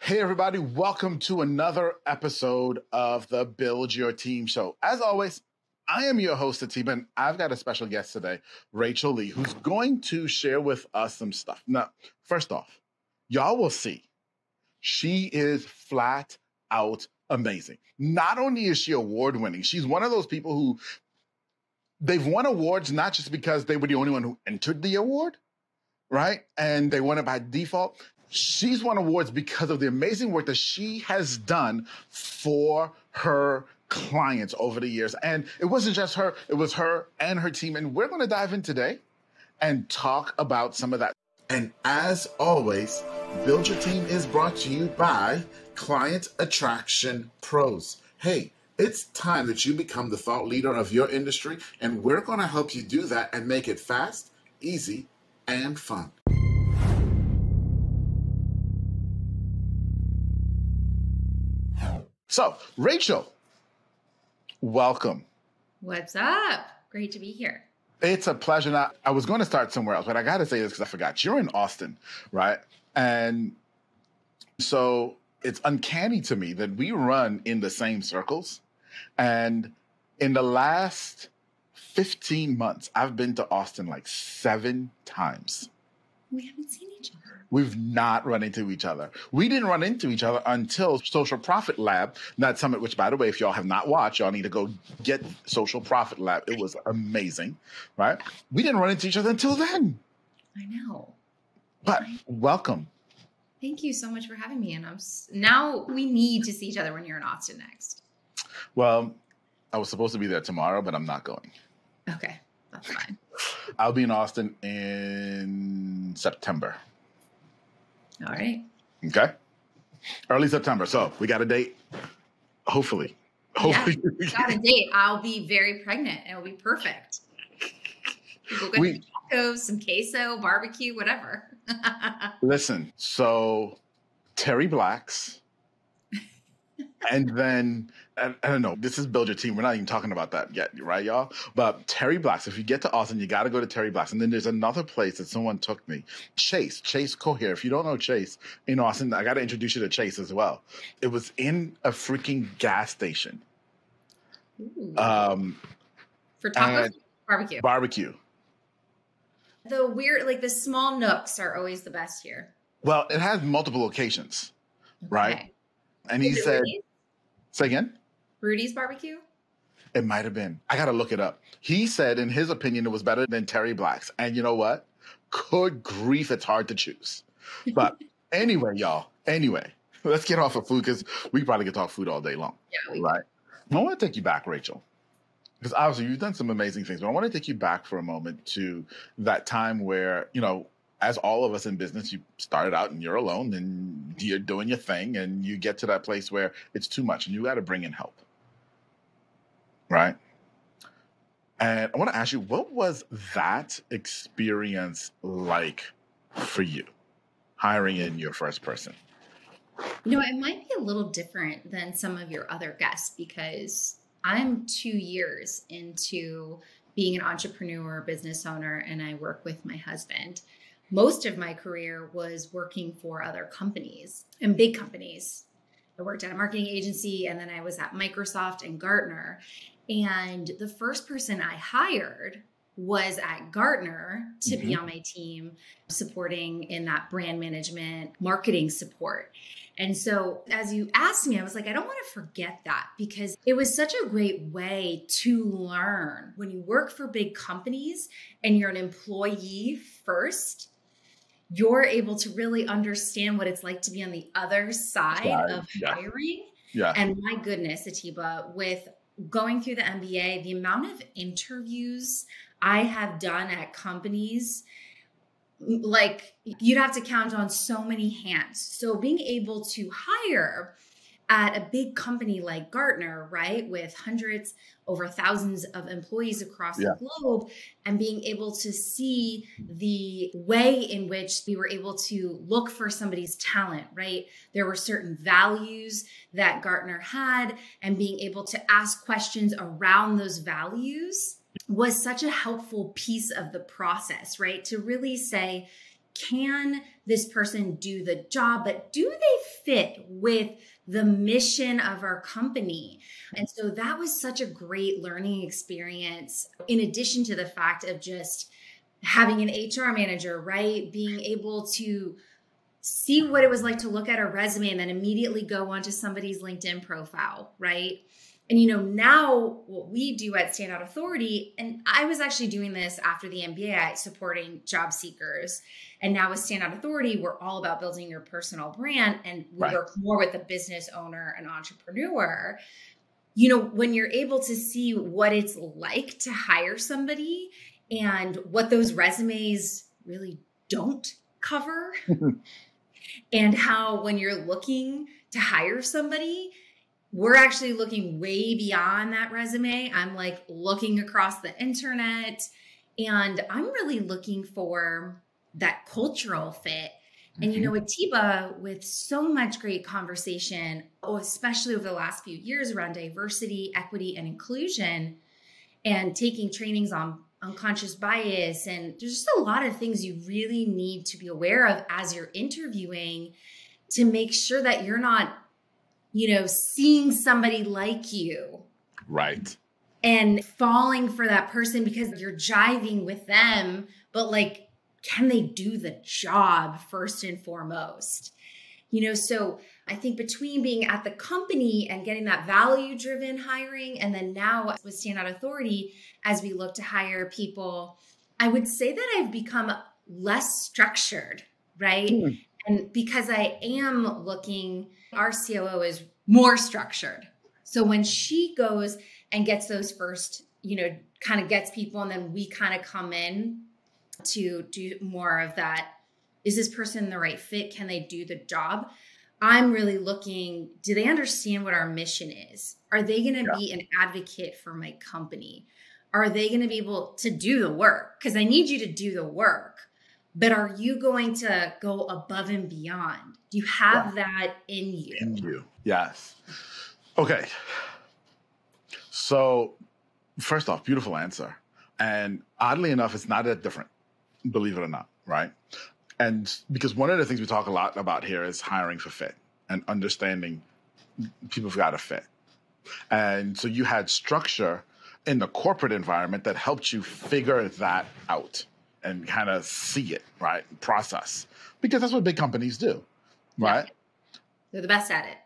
Hey, everybody, welcome to another episode of the Build Your Team Show. As always, I am your host, Atiba, and I've got a special guest today, Rachel Lee, who's going to share with us some stuff. Now, first off, y'all will see she is flat out amazing. Not only is she award-winning, she's one of those people who they've won awards not just because they were the only one who entered the award, right? And they won it by default. She's won awards because of the amazing work that she has done for her clients over the years. And it wasn't just her, it was her and her team. And we're going to dive in today and talk about some of that. And as always, Build Your Team is brought to you by Client Attraction Pros. Hey, it's time that you become the thought leader of your industry, and we're going to help you do that and make it fast, easy, and fun. So, Rachel, welcome. What's up? Great to be here. It's a pleasure. Now, I was going to start somewhere else, but I got to say this because I forgot. You're in Austin, right? And so it's uncanny to me that we run in the same circles. And in the last 15 months, I've been to Austin like 7 times. We haven't seen each other. We've not run into each other. We didn't run into each other until Social Profit Lab, that summit, which, by the way, if y'all have not watched, y'all need to go get Social Profit Lab. It was amazing, right? We didn't run into each other until then. I know. But welcome. Thank you so much for having me. And now we need to see each other when you're in Austin next. Well, I was supposed to be there tomorrow, but I'm not going. Okay, that's fine. I'll be in Austin in September. All right. Okay. Early September. So we got a date. Hopefully. Yeah, we got a date. I'll be very pregnant. It'll be perfect. We'll get some tacos, some queso, barbecue, whatever. Listen, so Terry Blacks, and then, I don't know, this is Build Your Team. We're not even talking about that yet, right, y'all? But Terry Blacks, if you get to Austin, you got to go to Terry Blacks. And then there's another place that someone took me, Chase Cohere. If you don't know Chase in Austin, I got to introduce you to Chase as well. It was in a freaking gas station. Ooh. For tacos, barbecue. Barbecue. The weird, like the small nooks are always the best here. Well, it has multiple locations, right? Okay. And he said, Rudy's? Say again? Rudy's barbecue? It might have been. I got to look it up. He said, in his opinion, it was better than Terry Black's. And you know what? Good grief, it's hard to choose. But anyway, y'all, let's get off of food because we probably could talk food all day long. Yeah, we right? I want to take you back, Rachel, because obviously you've done some amazing things. But I want to take you back for a moment to that time where, you know, as all of us in business, you started out and you're alone and you're doing your thing and you get to that place where it's too much and you got to bring in help. Right? And I want to ask you, what was that experience like for you, hiring in your first person? You know, it might be a little different than some of your other guests because I'm 2 years into being an entrepreneur, business owner, and I work with my husband. Most of my career was working for other companies and big companies. I worked at a marketing agency and then I was at Microsoft and Gartner. And the first person I hired was at Gartner to be on my team, supporting in that brand management, marketing support. And so as you asked me, I was like, I don't want to forget that because it was such a great way to learn. When you work for big companies and you're an employee first, you're able to really understand what it's like to be on the other side of hiring. Yeah. And my goodness, Atiba, with going through the MBA, the amount of interviews I have done at companies, like you'd have to count on so many hands. So being able to hire at a big company like Gartner, right, with hundreds, over thousands of employees across the globe, and being able to see the way in which we were able to look for somebody's talent, right? There were certain values that Gartner had, and being able to ask questions around those values was such a helpful piece of the process, right? To really say, can this person do the job, but do they fit with the mission of our company? And so that was such a great learning experience, in addition to the fact of just having an HR manager, right? Being able to see what it was like to look at a resume and then immediately go onto somebody's LinkedIn profile, right? And, now what we do at Standout Authority, and I was actually doing this after the MBA, supporting job seekers. And now with Standout Authority, we're all about building your personal brand. And we work more with the business owner and entrepreneur. When you're able to see what it's like to hire somebody and what those resumes really don't cover, and how when you're looking to hire somebody, we're actually looking way beyond that resume. I'm like looking across the internet, and I'm really looking for that cultural fit. And, with TIBA, with so much great conversation, especially over the last few years around diversity, equity, and inclusion, and taking trainings on unconscious bias. And there's just a lot of things you really need to be aware of as you're interviewing to make sure that you're not, seeing somebody like you. Right. And falling for that person because you're jiving with them, but can they do the job first and foremost? So I think between being at the company and getting that value-driven hiring, and then now with Standout Authority, as we look to hire people, I would say that I've become less structured, right? And because I am looking, our COO is more structured. So when she goes and gets those first, kind of gets people, and then we kind of come in to do more of that. Is this person the right fit? Can they do the job? I'm really looking, do they understand what our mission is? Are they going to be an advocate for my company? Are they going to be able to do the work? Because I need you to do the work, but are you going to go above and beyond? Do you have that in you? In you, yes. Okay. So first off, beautiful answer. And oddly enough, it's not that different, believe it or not, right? And because one of the things we talk a lot about here is hiring for fit and understanding people have got to fit. And so you had structure in the corporate environment that helped you figure that out and kind of see it, right? Process. Because that's what big companies do, right? Yeah. They're the best at it.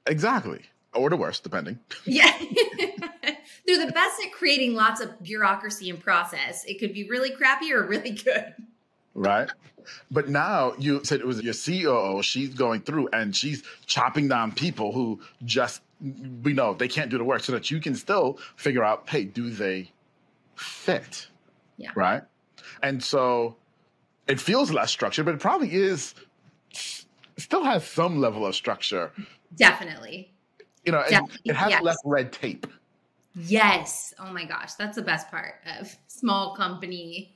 Exactly. Or the worst, depending. Yeah. They're the best at creating lots of bureaucracy and process. It could be really crappy or really good. Right. But now you said it was your COO. She's going through and she's chopping down people who just, we know they can't do the work, so that you can still figure out, hey, do they fit? Yeah. Right. And so it feels less structured, but it probably is, still has some level of structure. Definitely. It has less red tape. Yes. Oh my gosh. That's the best part of small company.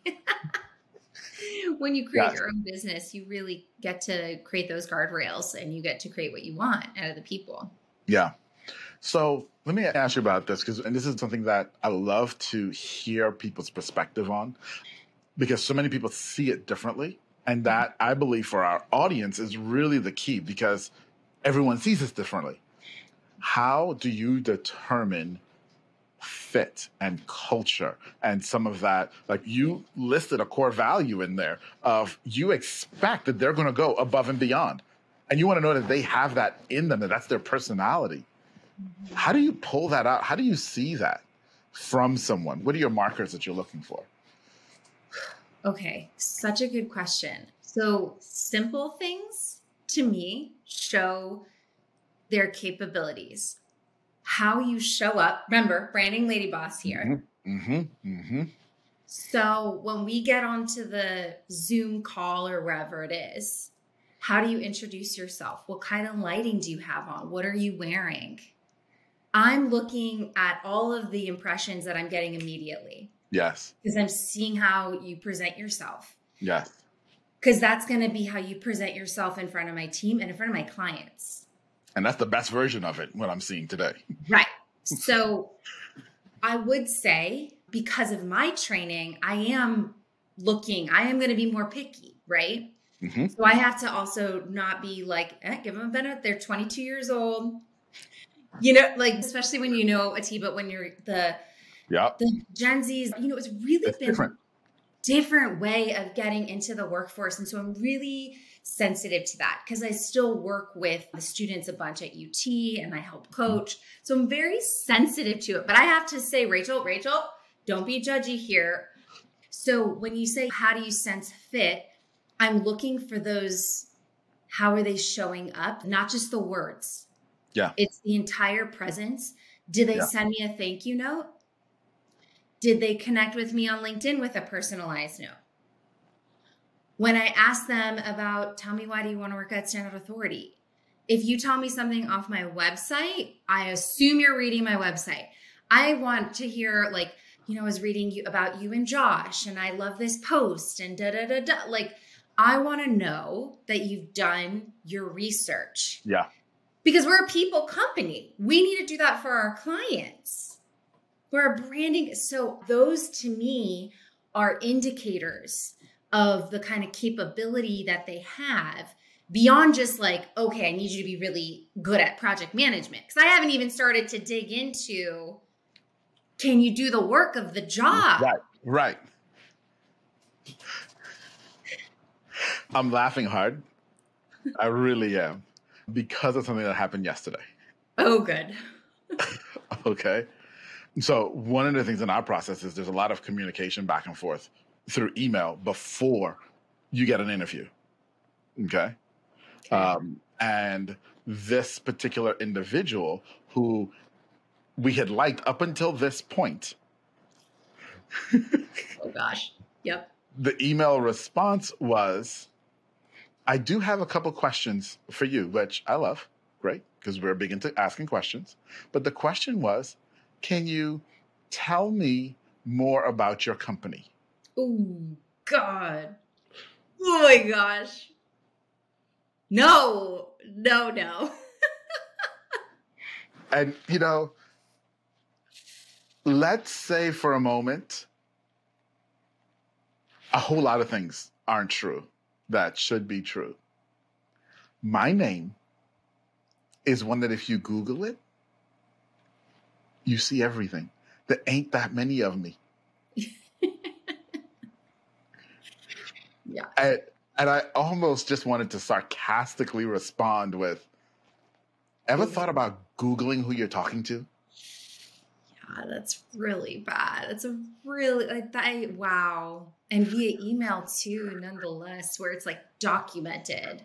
When you create your own business, you really get to create those guardrails and you get to create what you want out of the people. Yeah. So let me ask you about this, and this is something that I love to hear people's perspective on, because so many people see it differently. And that, I believe, for our audience is really the key, because everyone sees this differently. How do you determine fit and culture and some of that? Like, you listed a core value in there of you expect that they're going to go above and beyond, and you want to know that they have that in them, that that's their personality. Mm-hmm. How do you pull that out? How do you see that from someone? What are your markers that you're looking for? Okay, such a good question. So simple things to me show their capabilities. How you show up. Remember, branding lady boss here. Mm-hmm. Mm-hmm. Mm-hmm. So when we get onto the Zoom call or wherever it is, how do you introduce yourself? What kind of lighting do you have on? What are you wearing? I'm looking at all of the impressions that I'm getting immediately. Yes. Because I'm seeing how you present yourself. Yes. Because that's going to be how you present yourself in front of my team and in front of my clients. And that's the best version of it, what I'm seeing today. Right. So I would say, because of my training, I am I am going to be more picky, right? Mm-hmm. So I have to also not be like, give them a benefit. They're 22 years old. You know, like, especially when you know Atiba, when you're the Gen Zs, you know, it's really been different. Different way of getting into the workforce. And so I'm really sensitive to that because I still work with the students a bunch at UT and I help coach. So I'm very sensitive to it. But I have to say, Rachel, don't be judgy here. So when you say, how do you sense fit? I'm looking for those, how are they showing up? Not just the words. Yeah. It's the entire presence. Did they send me a thank you note? Did they connect with me on LinkedIn with a personalized note? When I ask them about, tell me, why do you want to work at Standout Authority? If you tell me something off my website, I assume you're reading my website. I want to hear, like, you know, I was reading about you and Josh, and I love this post, and da-da-da-da. Like, I want to know that you've done your research. Yeah. Because we're a people company. We need to do that for our clients. We're branding. So those to me are indicators of the kind of capability that they have beyond just like, okay, I need you to be really good at project management. Because I haven't even started to dig into, can you do the work of the job? Right. I'm laughing hard. I really am. Because of something that happened yesterday. Oh, good. Okay. So one of the things in our process is there's a lot of communication back and forth through email before you get an interview. Okay. And this particular individual who we had liked up until this point. Oh, gosh. Yep. The email response was, I do have a couple questions for you, which I love. Great. Because we're big into asking questions. But the question was, can you tell me more about your company? Oh, God. Oh, my gosh. No. And, you know, let's say for a moment, a whole lot of things aren't true that should be true. My name is one that if you Google it, you see everything. There ain't that many of me. Yeah. And I almost just wanted to sarcastically respond with, ever thought about Googling who you're talking to? Yeah, that's really bad. It's a really, like, that. Wow. And via email too, nonetheless, where it's like documented.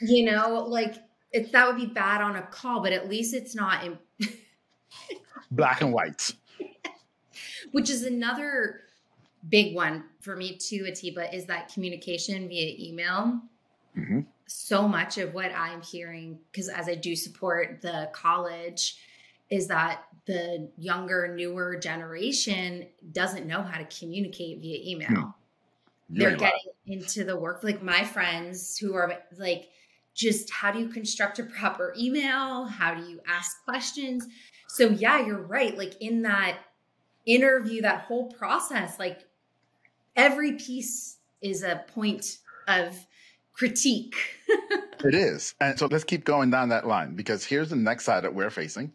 You know, like that would be bad on a call, but at least it's not in black and white. Which is another big one for me too, Atiba, is that communication via email. Mm-hmm. So much of what I'm hearing, because as I do support the college, is that the younger, newer generation doesn't know how to communicate via email. They're getting into the work, like my friends who are like, just how do you construct a proper email? How do you ask questions? So yeah, you're right. Like in that interview, that whole process, like every piece is a point of critique. It is. And so let's keep going down that line, because here's the next side that we're facing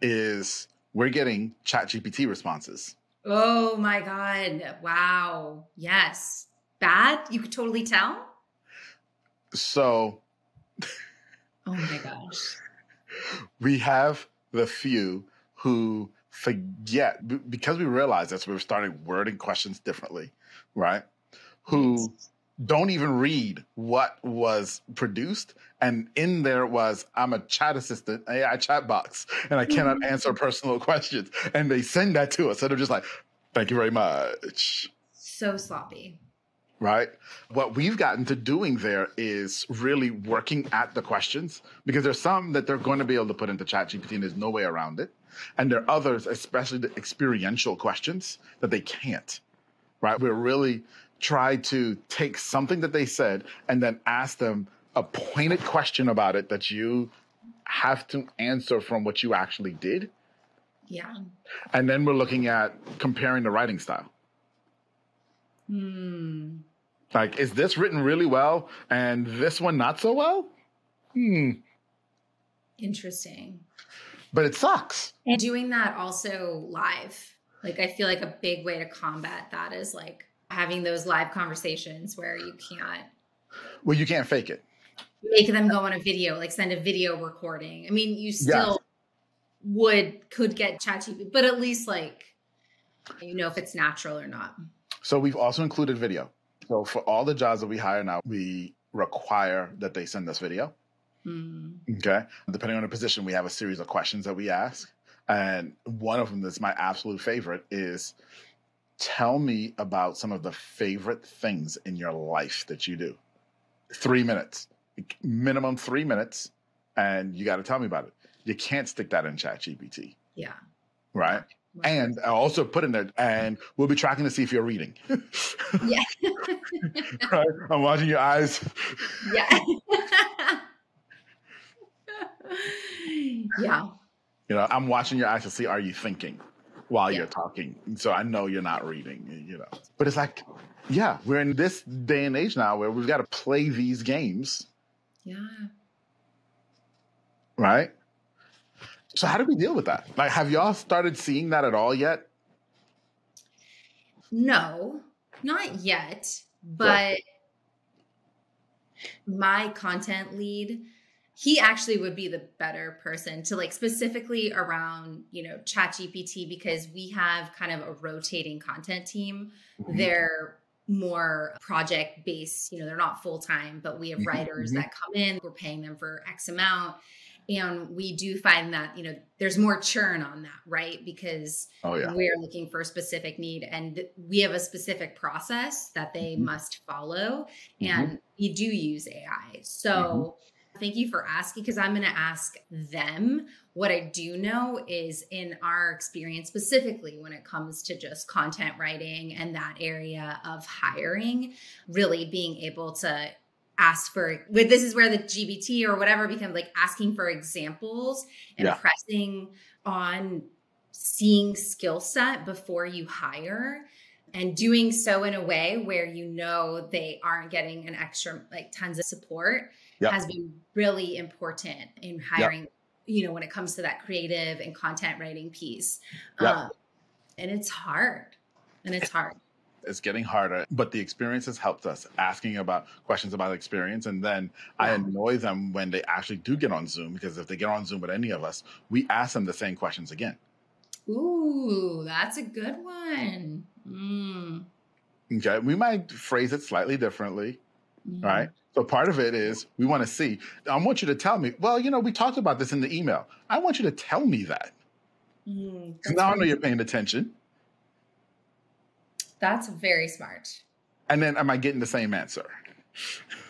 is we're getting ChatGPT responses. Oh my God. Wow. Yes. Bad? You could totally tell? So oh my gosh. We have the few who forget, because we realize that we're starting wording questions differently, right? Who don't even read what was produced. And in there was, I'm a chat assistant, AI chat box, and I cannot answer personal questions. And they send that to us. And they're just like, thank you very much. So sloppy. Right? What we've gotten to doing there is really working at the questions, because there's some that they're going to be able to put into ChatGPT and there's no way around it. And there are others, especially the experiential questions, that they can't, right? We're really try to take something that they said and then ask them a pointed question about it that you have to answer from what you actually did. Yeah. And then we're looking at comparing the writing style. Hmm. Like, is this written really well and this one not so well? Interesting. But it sucks. And doing that also live. Like, I feel like a big way to combat that is like having those live conversations where you can't. Well, you can't fake it. Make them go on a video, like send a video recording. I mean, you still could get ChatGPT, but at least like, you know, if it's natural or not. So we've also included video. So for all the jobs that we hire now, we require that they send us video. Okay. Depending on the position, we have a series of questions that we ask. And one of them that's my absolute favorite is, tell me about some of the favorite things in your life that you do. 3 minutes, minimum 3 minutes. And you got to tell me about it. You can't stick that in ChatGPT. Yeah. Right. And I also put in there, and we'll be tracking to see if you're reading. Yeah. Right? I'm watching your eyes. Yeah. Yeah. You know, I'm watching your eyes to see, are you thinking while you're talking? So I know you're not reading, you know. But it's like, yeah, we're in this day and age now where we've got to play these games. Yeah. Right? So how do we deal with that? Like, have y'all started seeing that at all yet? No, not yet. But my content lead, he actually would be the better person to like specifically around, you know, ChatGPT, because we have kind of a rotating content team. They're more project based, you know, they're not full time, but we have writers that come in, we're paying them for X amount. And we do find that, you know, there's more churn on that, right? Because we're looking for a specific need and we have a specific process that they must follow. And we do use AI. So thank you for asking, because I'm going to ask them. What I do know is in our experience, specifically when it comes to just content writing and that area of hiring, really being able to ask for, this is where the GBT or whatever becomes like asking for examples and pressing on seeing skill set before you hire, and doing so in a way where, you know, they aren't getting an extra, like tons of support has been really important in hiring, you know, when it comes to that creative and content writing piece. And it's hard. It's getting harder, but the experience has helped us, asking about questions about experience. And then I annoy them when they actually do get on Zoom, because if they get on Zoom with any of us, we ask them the same questions again. Ooh, that's a good one. Okay. We might phrase it slightly differently, right? So part of it is we want to see, I want you to tell me, well, you know, we talked about this in the email. I want you to tell me that. Because now I know you're paying attention. That's very smart. And then am I getting the same answer?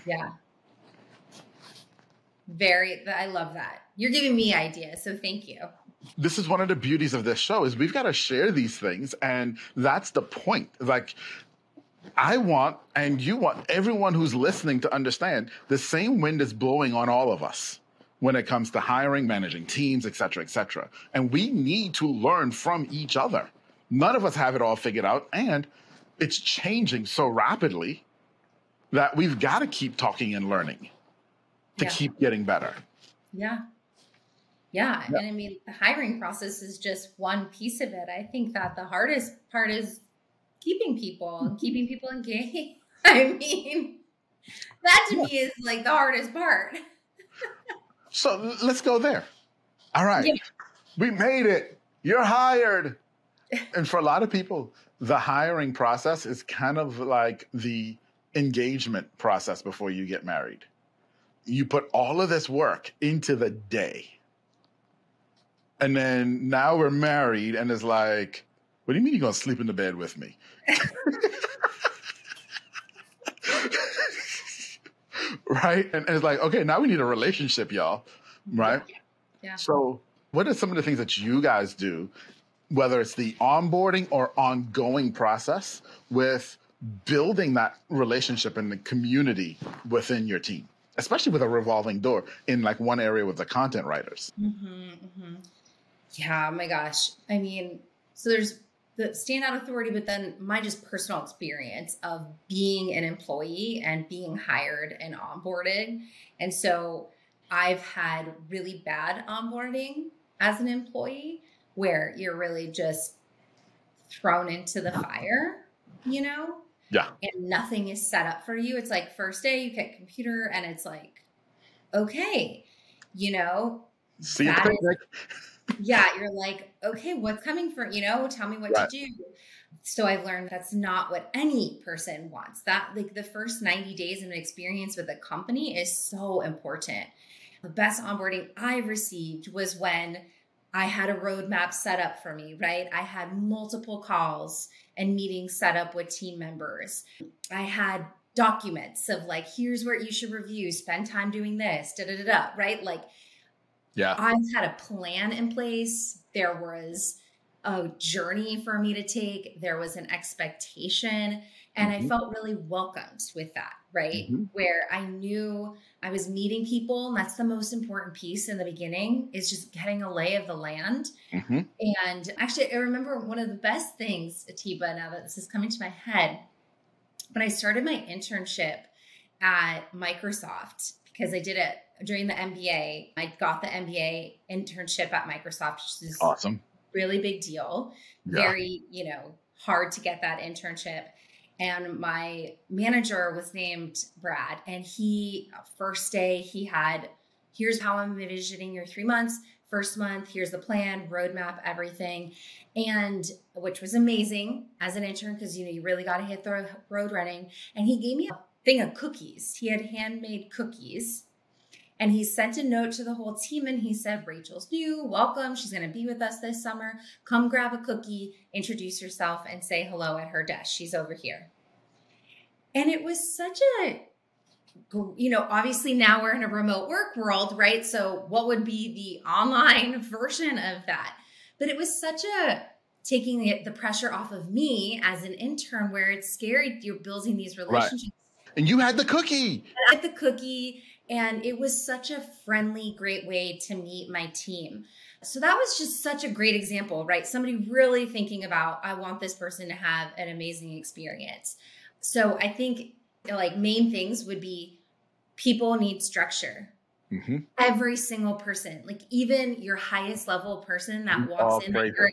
Yeah. I love that. You're giving me ideas, so thank you. This is one of the beauties of this show, is we've got to share these things. And that's the point. Like, I want, and you want, everyone who's listening to understand the same wind is blowing on all of us when it comes to hiring, managing teams, et cetera, et cetera. And we need to learn from each other. None of us have it all figured out. And it's changing so rapidly that we've got to keep talking and learning to keep getting better. Yeah. And I mean, the hiring process is just one piece of it. I think that the hardest part is keeping people engaged. I mean, that to me is like the hardest part. So let's go there. All right. Yeah. We made it. You're hired. And for a lot of people, the hiring process is kind of like the engagement process before you get married. You put all of this work into the day. And then now we're married, and it's like, what do you mean you're going to sleep in the bed with me? Right? And it's like, okay, now we need a relationship, y'all. Right? Yeah. So what are some of the things that you guys do, whether it's the onboarding or ongoing process, with building that relationship and the community within your team, especially with a revolving door in like one area with the content writers? Yeah, oh my gosh. I mean, so there's the standout authority, but then my just personal experience of being an employee and being hired and onboarded. And so I've had really bad onboarding as an employee where you're really just thrown into the fire, you know? Yeah. And nothing is set up for you. It's like first day you get computer and it's like, okay, you know, See you picnic. yeah, you're like, okay, what's coming for, tell me what to do. So I've learned that's not what any person wants. That like the first 90 days of an experience with a company is so important. The best onboarding I've received was when I had a roadmap set up for me, right? I had multiple calls and meetings set up with team members. I had documents of like, here's what you should review, spend time doing this, right? Like, yeah, I had a plan in place. There was a journey for me to take. There was an expectation. And I felt really welcomed with that, right? Where I knew I was meeting people. And that's the most important piece in the beginning is just getting a lay of the land. And actually, I remember one of the best things, Atiba, now that this is coming to my head, when I started my internship at Microsoft, because I did it during the MBA. I got the MBA internship at Microsoft, which is awesome. Really big deal. Yeah. Very, hard to get that internship. And my manager was named Brad. And first day he had, here's how I'm envisioning your 3 months. First month, here's the plan, roadmap, everything. And which was amazing as an intern because, you really got to hit the road running. And he gave me a thing of cookies. He had handmade cookies. And he sent a note to the whole team and he said, Rachel's new, welcome. She's going to be with us this summer. Come grab a cookie, introduce yourself and say hello at her desk. She's over here. And it was such a, obviously now we're in a remote work world, right? So what would be the online version of that? But it was such a taking the pressure off of me as an intern where it's scary. You're building these relationships. Right. And you had the cookie. I had the cookie. And it was such a friendly, great way to meet my team. So that was just such a great example, right? Somebody really thinking about, I want this person to have an amazing experience. So I think like main things would be people need structure. Every single person, like even your highest level person that walks in, that you're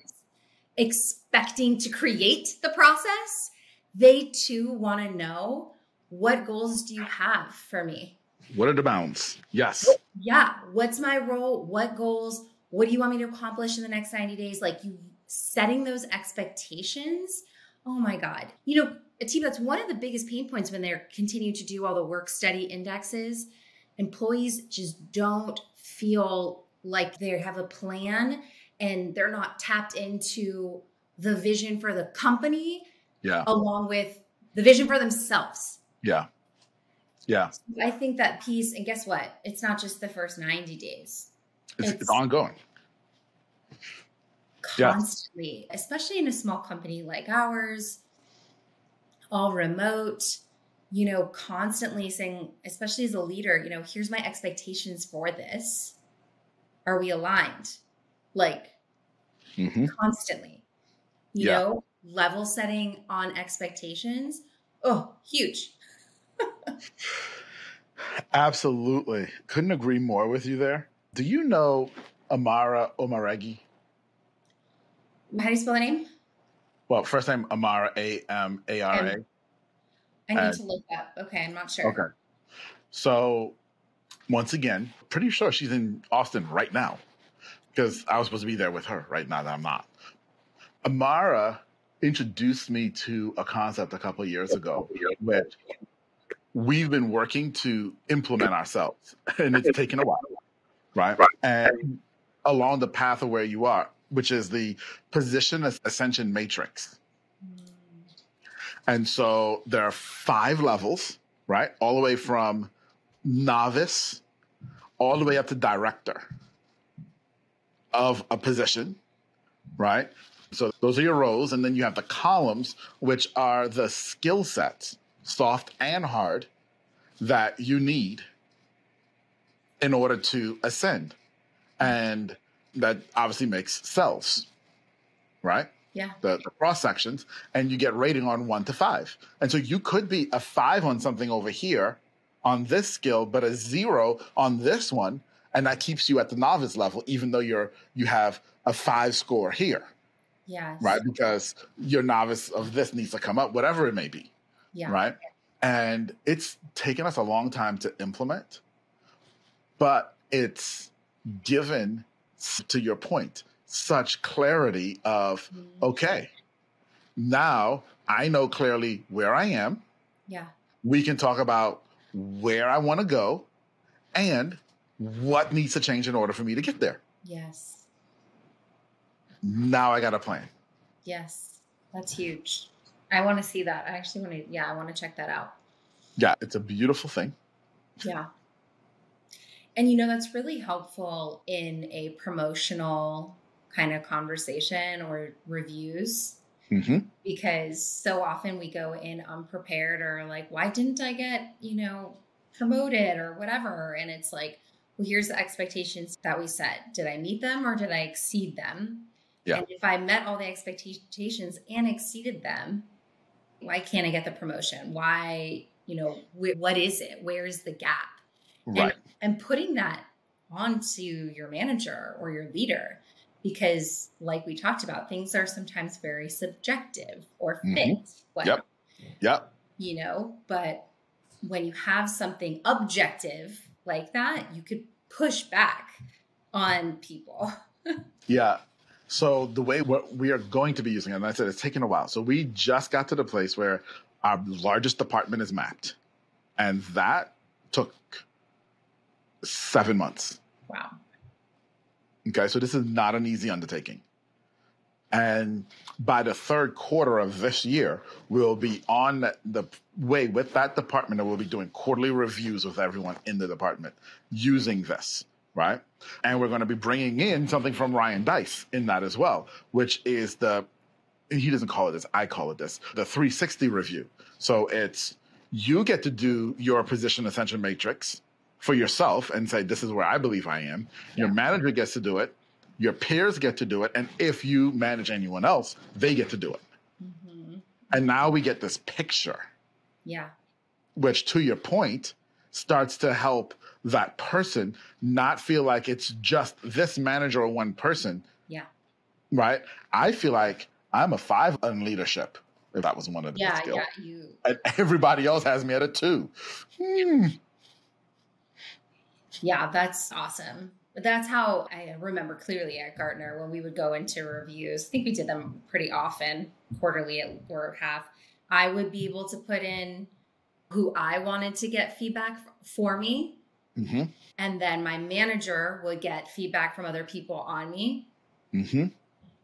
expecting to create the process, they too want to know, what goals do you have for me? What are the bounds? Yes. Yeah. What's my role? What goals? What do you want me to accomplish in the next 90 days? Like you setting those expectations. Oh my God. Atiba, that's one of the biggest pain points when they're continuing to do all the work study indexes. Employees just don't feel like they have a plan and they're not tapped into the vision for the company. Yeah. Along with the vision for themselves. Yeah. Yeah. I think that piece, and guess what? It's not just the first 90 days. It's ongoing. Constantly, especially in a small company like ours, all remote, constantly saying, especially as a leader, here's my expectations for this. Are we aligned? Like constantly, level setting on expectations. Oh, huge. Absolutely. Couldn't agree more with you there. Do you know Amara Omaregi? How do you spell the name? Well, first name Amara, Amara. I need to look up. Okay, I'm not sure. Okay. So once again, pretty sure she's in Austin right now because I was supposed to be there with her right now that I'm not. Amara introduced me to a concept a couple of years ago, which we've been working to implement ourselves, and it's taken a while, right? And along the path of where you are, which is the position Ascension matrix. And so there are 5 levels, right? All the way from novice all the way up to director of a position, right? So those are your rows. And then you have the columns, which are the skill sets, soft and hard, that you need in order to ascend. And that obviously makes cells, right? Yeah. the cross sections, and you get rating on 1 to 5. And so you could be a 5 on something over here on this skill, but a 0 on this one, and that keeps you at the novice level, even though you have a 5 score here. Yes. Right? Because your novice of this needs to come up, whatever it may be. Yeah. Right? And it's taken us a long time to implement, but it's given, to your point, such clarity of, okay, now I know clearly where I am. Yeah. We can talk about where I want to go and what needs to change in order for me to get there. Yes. Now I got a plan. Yes. That's huge. I want to see that. I actually want to, I want to check that out. Yeah, it's a beautiful thing. Yeah. And, that's really helpful in a promotional kind of conversation or reviews, because so often we go in unprepared, or like, why didn't I get, promoted or whatever? And it's like, well, here's the expectations that we set. Did I meet them or did I exceed them? Yeah. And if I met all the expectations and exceeded them, why can't I get the promotion? Why, what is it? Where is the gap? Right. And putting that onto your manager or your leader, because like we talked about, things are sometimes very subjective or fit. Yep. But when you have something objective like that, you could push back on people. Yeah. So the way we are going to be using it, and I said it's taken a while. So we just got to the place where our largest department is mapped. And that took 7 months. Wow. Okay. So this is not an easy undertaking. And by the third quarter of this year, we'll be on the way with that department, and we'll be doing quarterly reviews with everyone in the department using this, right? And we're going to be bringing in something from Ryan Dice in that as well, which is he doesn't call it this, I call it this, the 360 review. So it's, you get to do your position ascension matrix for yourself and say, this is where I believe I am. Your manager gets to do it. Your peers get to do it. And if you manage anyone else, they get to do it. And now we get this picture. Yeah. Which, to your point, starts to help that person not feel like it's just this manager or one person. Yeah. Right? I feel like I'm a 5 on leadership, if that was one of the skills. Yeah. And everybody else has me at a 2. Yeah, that's awesome. But that's how I remember clearly at Gartner when we would go into reviews. I think we did them pretty often, quarterly or half. I would be able to put in who I wanted to get feedback for me. And then my manager would get feedback from other people on me.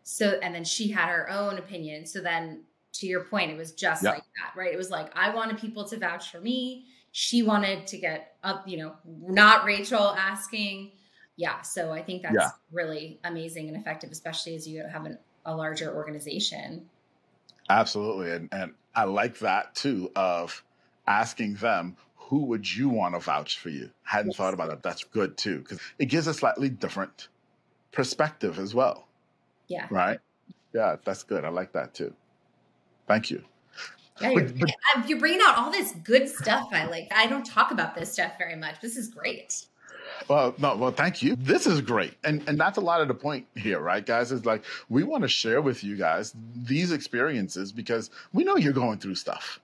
So, and then she had her own opinion. So then, to your point, it was just like that, right? It was like, I wanted people to vouch for me. She wanted to get up, not Rachel asking. Yeah. So I think that's really amazing and effective, especially as you have a larger organization. Absolutely. And I like that too, of asking them, who would you want to vouch for you? Hadn't thought about that. That's good too, because it gives a slightly different perspective as well. Yeah. Right? Yeah, that's good. I like that too. Thank you. Yeah, you're bringing out all this good stuff. I don't talk about this stuff very much. This is great. Well, thank you. This is great. And that's a lot of the point here, right, guys? Is like, we want to share with you guys these experiences because we know you're going through stuff.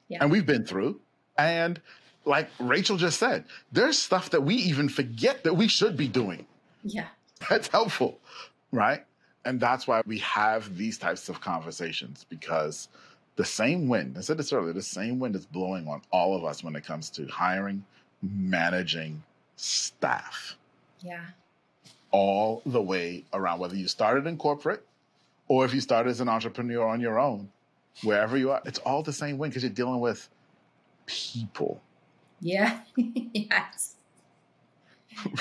Yeah. And we've been through. And like Rachel just said, there's stuff that we even forget that we should be doing. Yeah. That's helpful, right? And that's why we have these types of conversations, because the same wind, I said this earlier, the same wind is blowing on all of us when it comes to hiring, managing staff. Yeah. All the way around, whether you started in corporate or if you started as an entrepreneur on your own, wherever you are, it's all the same wind because you're dealing with people. Yeah. Yes.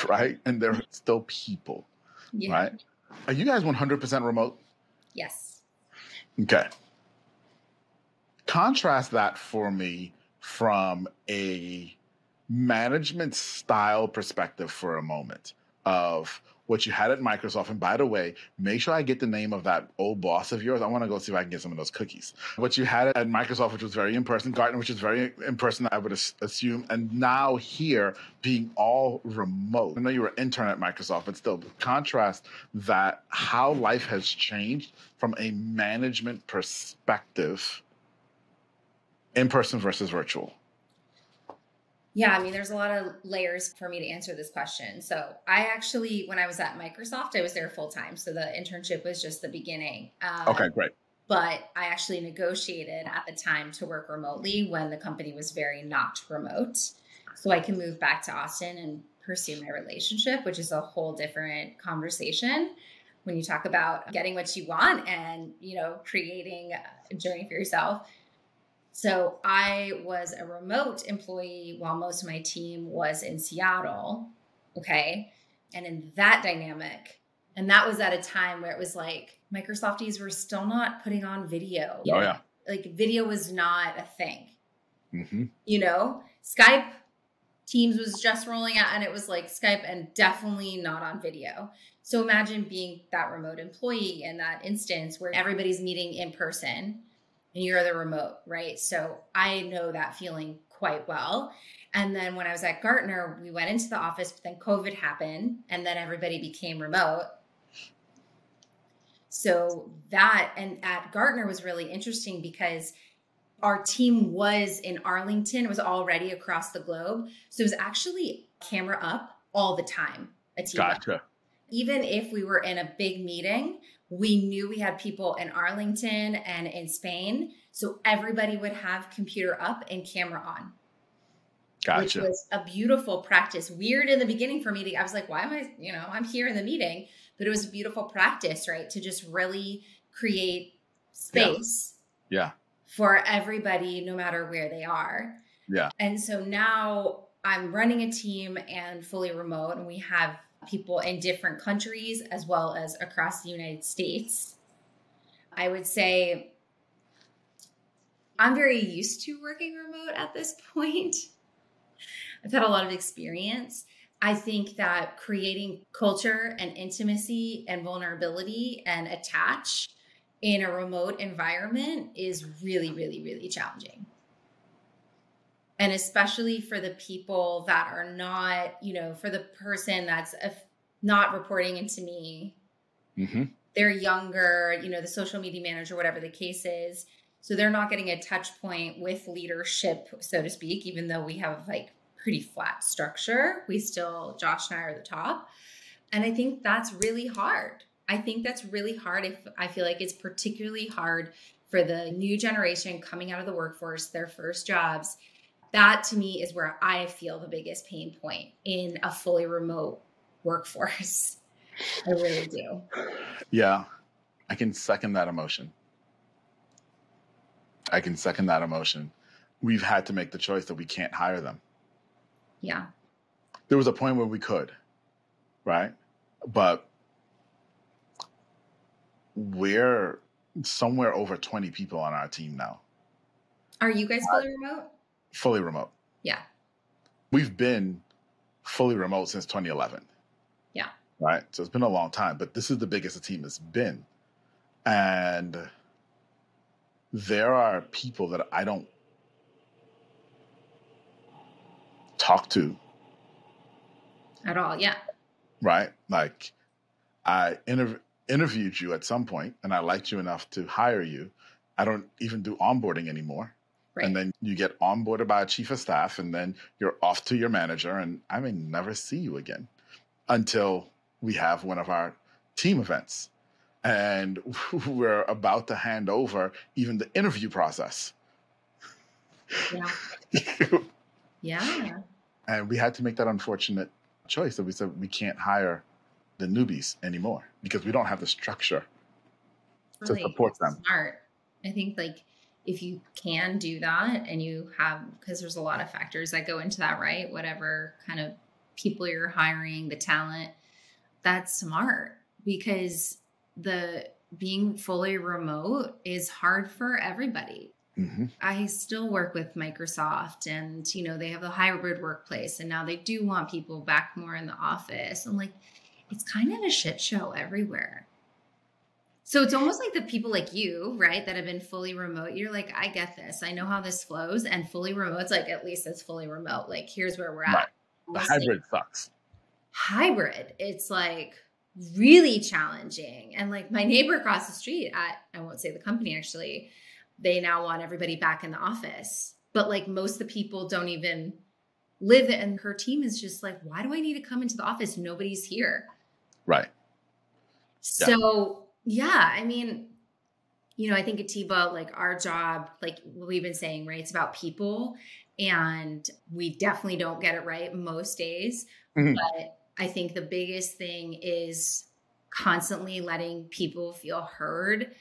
Right? And they're still people. Yeah. Right? Are you guys 100% remote? Yes. Okay. Contrast that for me from a management style perspective for a moment. of what you had at Microsoft. And by the way, make sure I get the name of that old boss of yours. I want to go see if I can get some of those cookies. What you had at Microsoft, which was very in person, Gartner, which is very in person, I would assume, and now here being all remote. I know you were an intern at Microsoft, but still, contrast that how life has changed from a management perspective, in person versus virtual. Yeah, I mean, there's a lot of layers for me to answer this question. So I actually, when I was at Microsoft, I was there full time. So the internship was just the beginning. Okay, great. But I actually negotiated at the time to work remotely when the company was very not remote. So I can move back to Austin and pursue my relationship, which is a whole different conversation when you talk about getting what you want and, you know, creating a journey for yourself. So I was a remote employee while most of my team was in Seattle. Okay. And in that dynamic, and that was at a time where it was like Microsofties were still not putting on video. Oh, yeah. Like video was not a thing. Mm-hmm. You know, Skype, Teams was just rolling out and it was like Skype and definitely not on video. So imagine being that remote employee in that instance where everybody's meeting in person and you're the remote, right? So I know that feeling quite well. And then when I was at Gartner, we went into the office, but then COVID happened and then everybody became remote. So that, and at Gartner was really interesting because our team was in Arlington. It was already across the globe. So it was actually camera up all the time. A team Gotcha. up. Even if we were in a big meeting, we knew we had people in Arlington and in Spain. So everybody would have computer up and camera on. Gotcha. Which was a beautiful practice. Weird in the beginning for me. I was like, why am I, I'm here in the meeting. But it was a beautiful practice, right? To just really create space. Yeah. For everybody, no matter where they are. Yeah. And so now I'm running a team and fully remote, and we have people in different countries as well as across the United States. I would say I'm very used to working remote at this point. I've had a lot of experience. I think that creating culture and intimacy and vulnerability and attach in a remote environment is really, really, really challenging. And especially for the people that are not, for the person that's not reporting into me, mm-hmm. They're younger, the social media manager, whatever the case is. So they're not getting a touch point with leadership, so to speak, even though we have like pretty flat structure. Josh and I are the top. And I think that's really hard. I feel like it's particularly hard for the new generation coming out of the workforce, their first jobs. That to me is where I feel the biggest pain point in a fully remote workforce. I really do. Yeah, I can second that emotion. We've had to make the choice that we can't hire them. Yeah. There was a point where we could, right? But we're somewhere over 20 people on our team now. Are you guys fully remote? Fully remote. Yeah. We've been fully remote since 2011. Yeah. Right. So it's been a long time, but this is the biggest the team has been. And there are people that I don't talk to at all. Yeah. Right. Like I interviewed you at some point and I liked you enough to hire you. I don't even do onboarding anymore. Right. And then you get onboarded by a chief of staff and then you're off to your manager and I may never see you again until we have one of our team events. And we're about to hand over even the interview process. Yeah. Yeah. And we had to make that unfortunate choice that we said we can't hire the newbies anymore because we don't have the structure to support them. Smart. I think like if you can do that and you have, because there's a lot of factors that go into that, right? Whatever kind of people you're hiring, the talent, that's smart because the being fully remote is hard for everybody. I still work with Microsoft and, they have a hybrid workplace and now they do want people back more in the office. And like, it's kind of a shit show everywhere. So it's almost like the people like you, right, that have been fully remote. You're like, I get this. I know how this flows. And fully remote's like, at least it's fully remote. Like, here's where we're at. Right. The hybrid sucks. Hybrid. It's like really challenging. And like my neighbor across the street I won't say the company actually, they now want everybody back in the office. But like most of the people don't even live it. And her team is just like, why do I need to come into the office? Nobody's here. Right. So yeah, I mean, I think at Atiba, like our job, like we've been saying, right, it's about people and we definitely don't get it right most days. But I think the biggest thing is constantly letting people feel heard,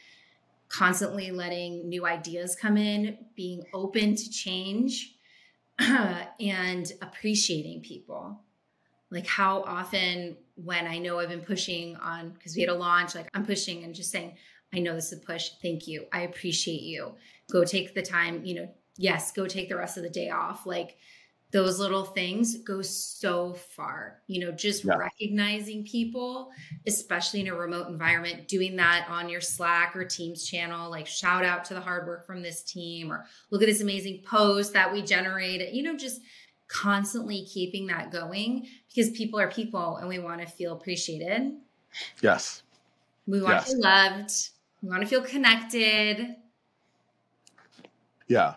constantly letting new ideas come in, being open to change, and appreciating people. Like how often when I know I've been pushing on, because we had a launch, like I'm pushing and just saying, I know this is a push. Thank you. I appreciate you. Go take the time, yes, go take the rest of the day off. Like those little things go so far, just recognizing people, especially in a remote environment, doing that on your Slack or Teams channel, like shout out to the hard work from this team or look at this amazing post that we generated, just constantly keeping that going because people are people and we want to feel appreciated. Yes. We want to feel loved. We want to feel connected. Yeah.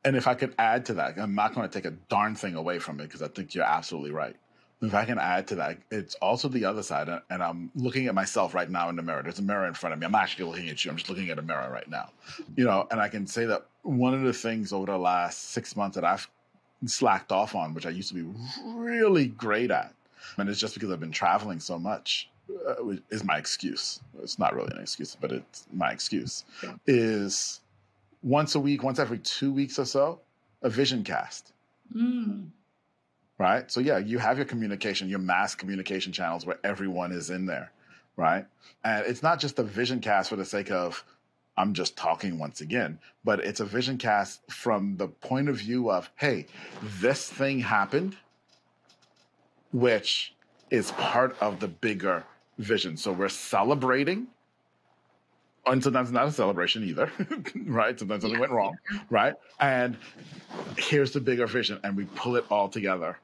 And if I could add to that, I'm not going to take a darn thing away from it because I think you're absolutely right. If I can add to that, it's also the other side. And I'm looking at myself right now in the mirror. There's a mirror in front of me. I'm actually looking at you. I'm just looking at a mirror right now. And I can say that one of the things over the last 6 months that I've slacked off on, which I used to be really great at, and it's just because I've been traveling so much, is my excuse. It's not really an excuse, but it's my excuse, is once a week, once every 2 weeks or so, a vision cast. Right? So yeah, you have your communication, your mass communication channels where everyone is in there, right? And it's not just a vision cast for the sake of, I'm just talking once again, but it's a vision cast from the point of view of, hey, this thing happened, which is part of the bigger vision. So we're celebrating, and sometimes not a celebration either, right? Sometimes something went wrong, right? And here's the bigger vision, and we pull it all together,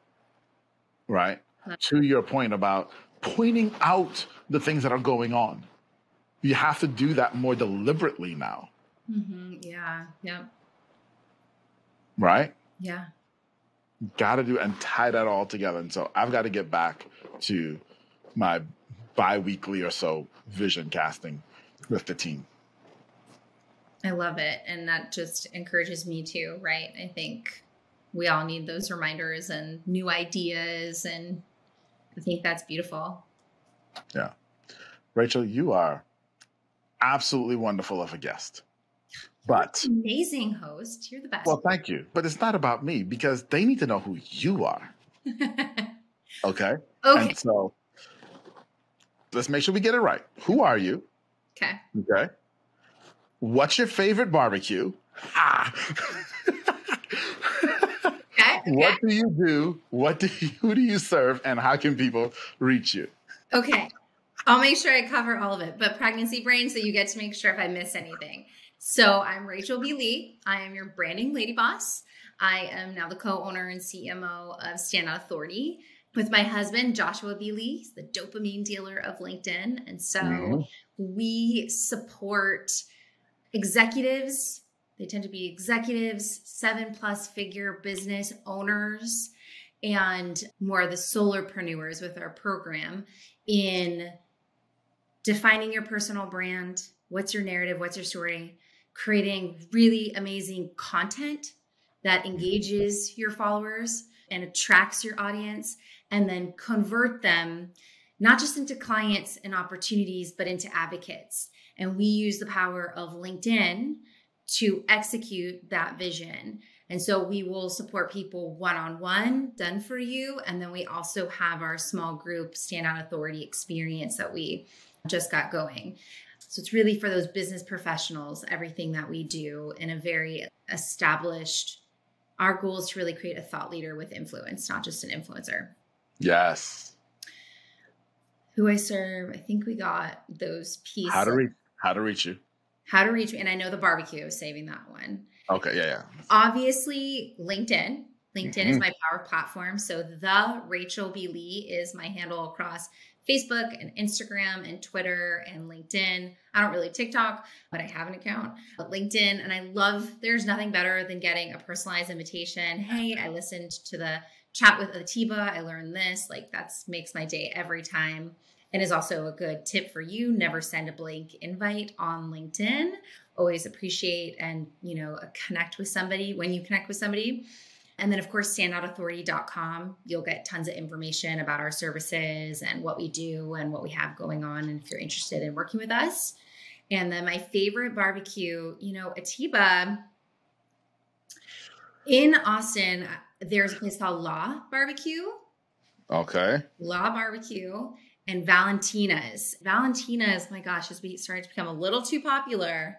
right? To your point about pointing out the things that are going on. You have to do that more deliberately now. Yeah. Right? Yeah. Got to do and tie that all together. And so I've got to get back to my bi-weekly or so vision casting with the team. I love it. And that just encourages me too, right? I think we all need those reminders and new ideas. And I think that's beautiful. Yeah. Rachel, you are absolutely wonderful of a guest. But amazing host. You're the best. Well, thank you. But it's not about me because they need to know who you are. Okay? And so let's make sure we get it right. Who are you? Okay. Okay. What's your favorite barbecue? Okay. What do you do? Who do you serve? And how can people reach you? Okay. I'll make sure I cover all of it, but pregnancy brain, so you get to make sure if I miss anything. So I'm Rachel B. Lee. I am your branding lady boss. I am now the co-owner and CMO of Standout Authority with my husband, Joshua B. Lee. He's the dopamine dealer of LinkedIn. And so we support executives. They tend to be executives, 7+ figure business owners, and more of the solopreneurs with our program in defining your personal brand. What's your narrative? What's your story? Creating really amazing content that engages your followers and attracts your audience, and then convert them not just into clients and opportunities, but into advocates. And we use the power of LinkedIn to execute that vision. And so we will support people one-on-one, done for you. And then we also have our small group Standout Authority experience that we just got going. So it's really for those business professionals, everything that we do in a very established, our goal is to really create a thought leader with influence, not just an influencer. Yes. Who I serve, I think we got those pieces. How to reach you. How to reach me. And I know the barbecue, saving that one. Okay, yeah. Obviously, LinkedIn. LinkedIn is my power platform. So the Rachel B. Lee is my handle across Facebook and Instagram and Twitter and LinkedIn. I don't really TikTok, but I have an account. But LinkedIn, and I love, there's nothing better than getting a personalized invitation. Hey, I listened to the chat with Atiba. I learned this. Like that's makes my day every time. And is also a good tip for you. Never send a blank invite on LinkedIn. Always appreciate and, connect with somebody when you connect with somebody. And then, of course, standoutauthority.com. You'll get tons of information about our services and what we do and what we have going on. And if you're interested in working with us. And then my favorite barbecue, Atiba in Austin, there's a place called Law Barbecue. Okay. Law Barbecue and Valentina's. Valentina's, my gosh, as we started to become a little too popular,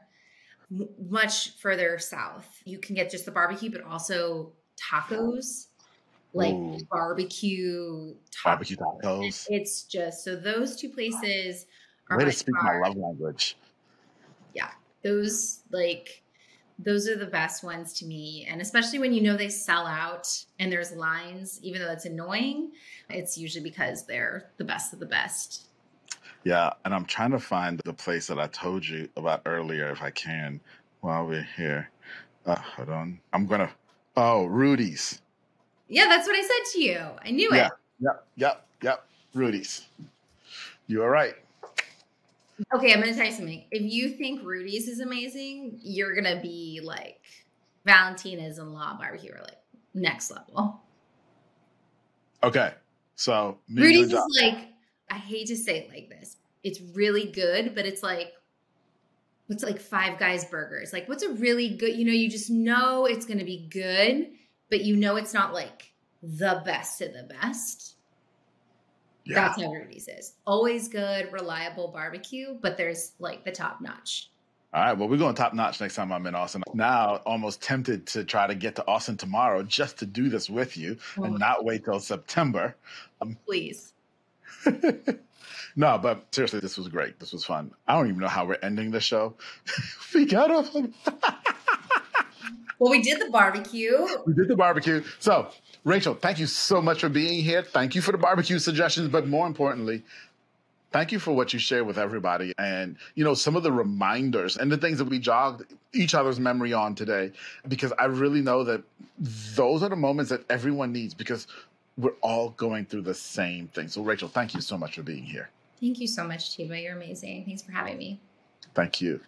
much further south. You can get just the barbecue, but also tacos, like barbecue tacos. It's just, so those two places are way to speak my love language. Yeah. Those are the best ones to me. And especially when they sell out and there's lines, even though that's annoying, it's usually because they're the best of the best. Yeah. And I'm trying to find the place that I told you about earlier, if I can, while we're here. Hold on. Rudy's. Yeah, that's what I said to you. I knew it. Yep. Rudy's. You are right. Okay, I'm going to tell you something. If you think Rudy's is amazing, you're going to be like Valentina's and Law Barbecue are like next level. Okay. So Rudy's is like, I hate to say it like this. It's really good, but it's like, what's like Five Guys burgers? Like what's a really good, you just know it's going to be good, but it's not like the best of the best. Yeah. That's how Rudy's is. Always good, reliable barbecue, but there's like the top notch. All right. Well, we're going top notch next time I'm in Austin. Now, almost tempted to try to get to Austin tomorrow just to do this with you and not wait till September. Please. No, but seriously, this was great. This was fun. I don't even know how we're ending the show. We got off. Well, we did the barbecue. So, Rachel, thank you so much for being here. Thank you for the barbecue suggestions, but more importantly, thank you for what you shared with everybody and, some of the reminders and the things that we jogged each other's memory on today, because I really know that those are the moments that everyone needs because we're all going through the same thing. So, Rachel, thank you so much for being here. Thank you so much, Tiba. You're amazing. Thanks for having me. Thank you.